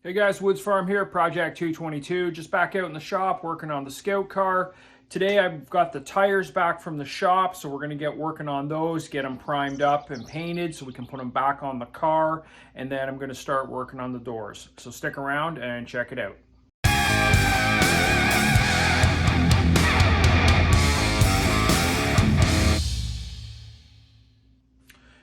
Hey guys, Woods Farm here, Project 222. Just back out in the shop working on the Scout car. Today I've got the tires back from the shop, so we're going to get working on those, get them primed up and painted so we can put them back on the car, and then I'm going to start working on the doors. So stick around and check it out.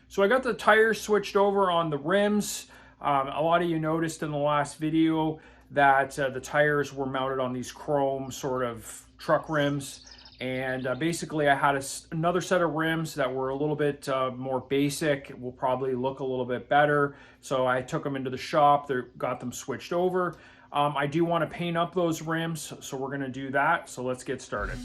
So I got the tires switched over on the rims. A lot of you noticed in the last video that the tires were mounted on these chrome sort of truck rims, and basically I had another set of rims that were a little bit more basic, will probably look a little bit better, so I took them into the shop, got them switched over. I do want to paint up those rims, so we're going to do that, so let's get started.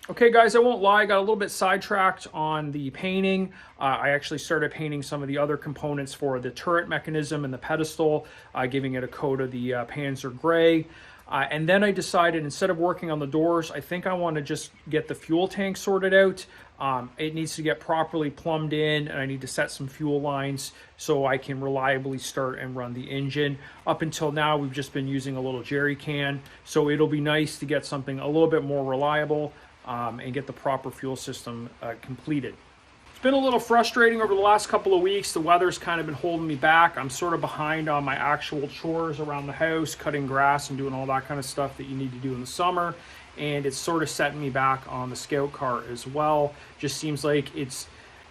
Okay guys, I won't lie, I got a little bit sidetracked on the painting. I actually started painting some of the other components for the turret mechanism and the pedestal, giving it a coat of the Panzer gray. And then I decided, instead of working on the doors, I think I want to just get the fuel tank sorted out. It needs to get properly plumbed in, and I need to set some fuel lines so I can reliably start and run the engine. Up until now, we've just been using a little jerry can, so it'll be nice to get something a little bit more reliable. and get the proper fuel system completed. It's been a little frustrating over the last couple of weeks. The weather's kind of been holding me back. I'm sort of behind on my actual chores around the house, cutting grass and doing all that kind of stuff that you need to do in the summer. And it's sort of setting me back on the Scout car as well. Just seems like it's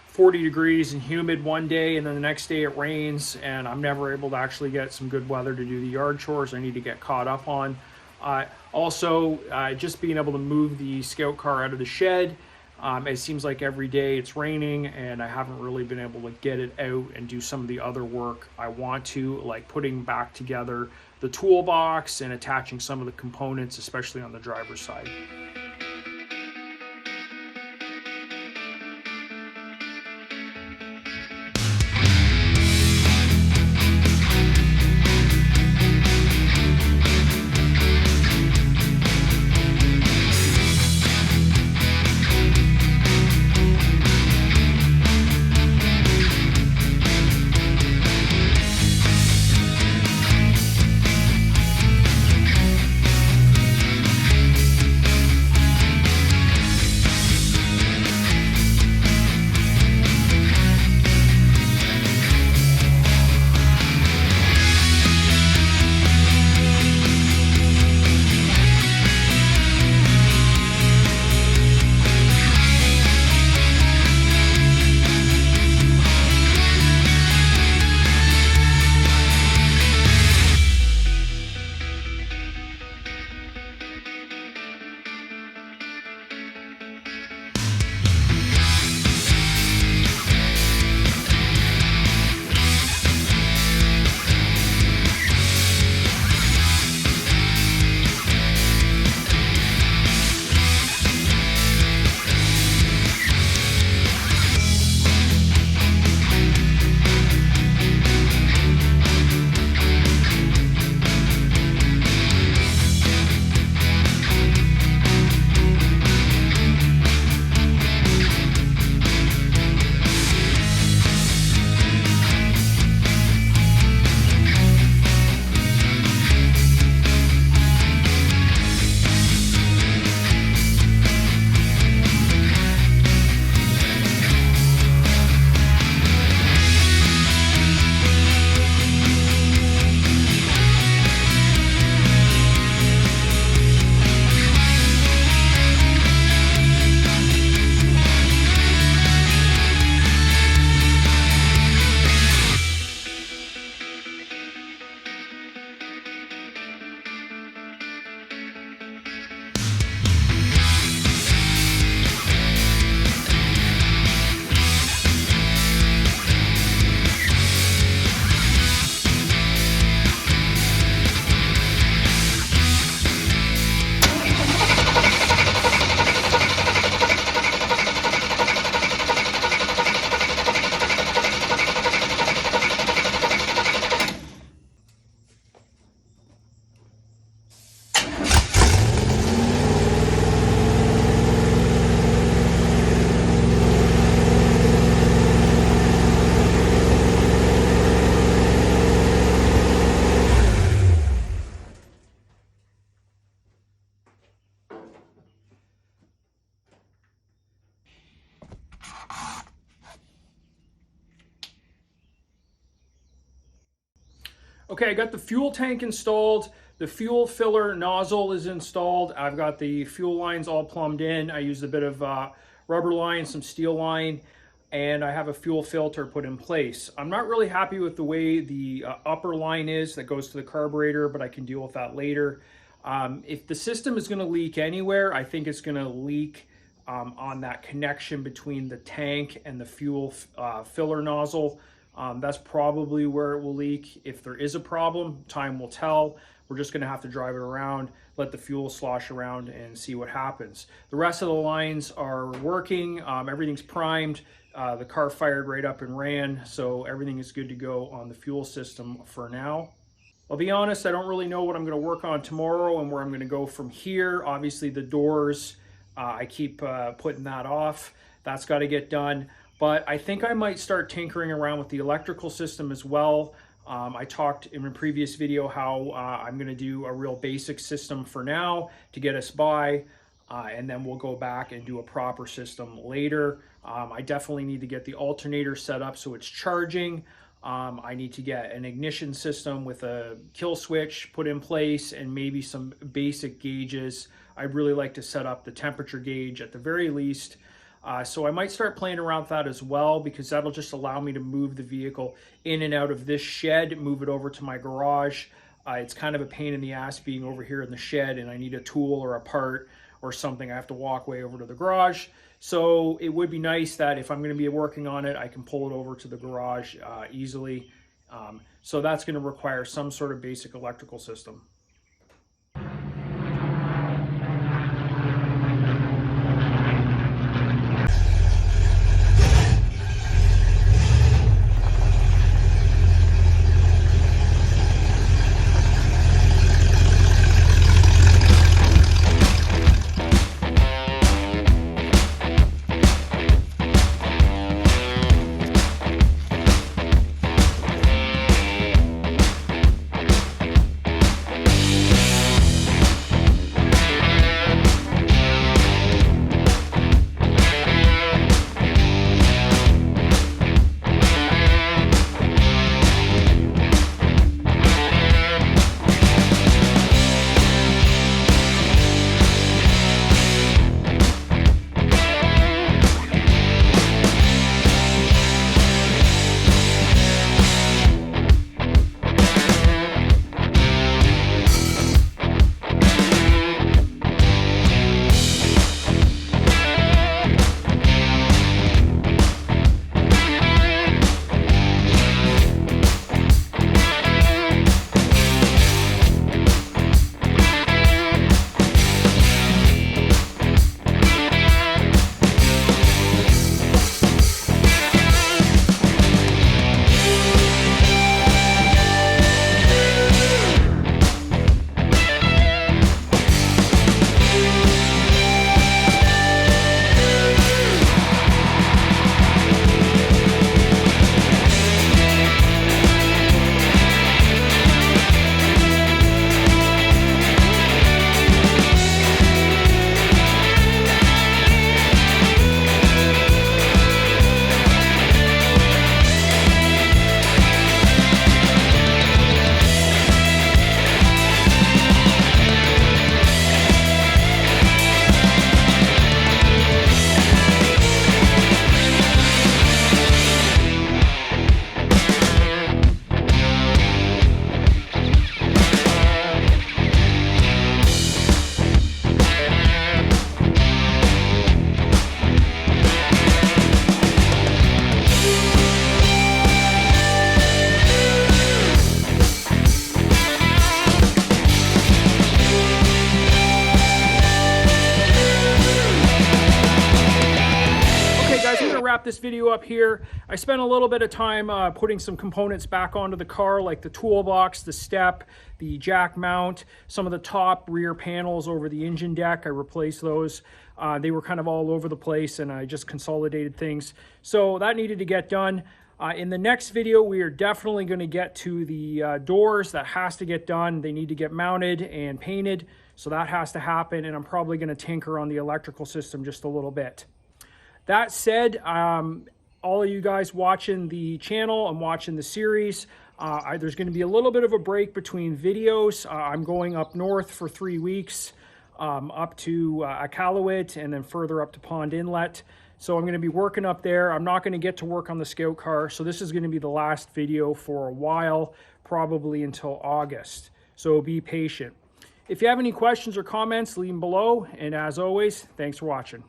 40 degrees and humid one day, and then the next day it rains, and I'm never able to actually get some good weather to do the yard chores I need to get caught up on. Also, just being able to move the Scout car out of the shed. It seems like every day it's raining, and I haven't really been able to get it out and do some of the other work I want to, like putting back together the toolbox and attaching some of the components, especially on the driver's side. Okay, I got the fuel tank installed. The fuel filler nozzle is installed. I've got the fuel lines all plumbed in. I used a bit of rubber line, some steel line, and I have a fuel filter put in place. I'm not really happy with the way the upper line is that goes to the carburetor, but I can deal with that later. If the system is going to leak anywhere, I think it's going to leak on that connection between the tank and the fuel filler nozzle. That's probably where it will leak. If there is a problem, time will tell. We're just gonna have to drive it around, let the fuel slosh around and see what happens. The rest of the lines are working. Everything's primed. The car fired right up and ran, so everything is good to go on the fuel system for now. I'll be honest, I don't really know what I'm gonna work on tomorrow and where I'm gonna go from here. Obviously the doors, I keep putting that off. That's gotta get done. But I think I might start tinkering around with the electrical system as well. I talked in a previous video how I'm going to do a real basic system for now to get us by. and then we'll go back and do a proper system later. I definitely need to get the alternator set up so it's charging. I need to get an ignition system with a kill switch put in place and maybe some basic gauges. I'd really like to set up the temperature gauge at the very least. So I might start playing around with that as well, because that'll just allow me to move the vehicle in and out of this shed, move it over to my garage. It's kind of a pain in the ass being over here in the shed and I need a tool or a part or something. I have to walk way over to the garage. So it would be nice that if I'm going to be working on it, I can pull it over to the garage easily. So that's going to require some sort of basic electrical system. Wrap this video up here. I spent a little bit of time putting some components back onto the car, like the toolbox, the step, the jack mount, some of the top rear panels over the engine deck. I replaced those. They were kind of all over the place and I just consolidated things. So that needed to get done. In the next video, we are definitely going to get to the doors. That has to get done. They need to get mounted and painted. So that has to happen. And I'm probably going to tinker on the electrical system just a little bit. That said, all of you guys watching the channel and watching the series, there's going to be a little bit of a break between videos. I'm going up north for 3 weeks, up to Iqaluit and then further up to Pond Inlet. So I'm going to be working up there. I'm not going to get to work on the Scout car. So this is going to be the last video for a while, probably until August. So be patient. If you have any questions or comments, leave them below. And as always, thanks for watching.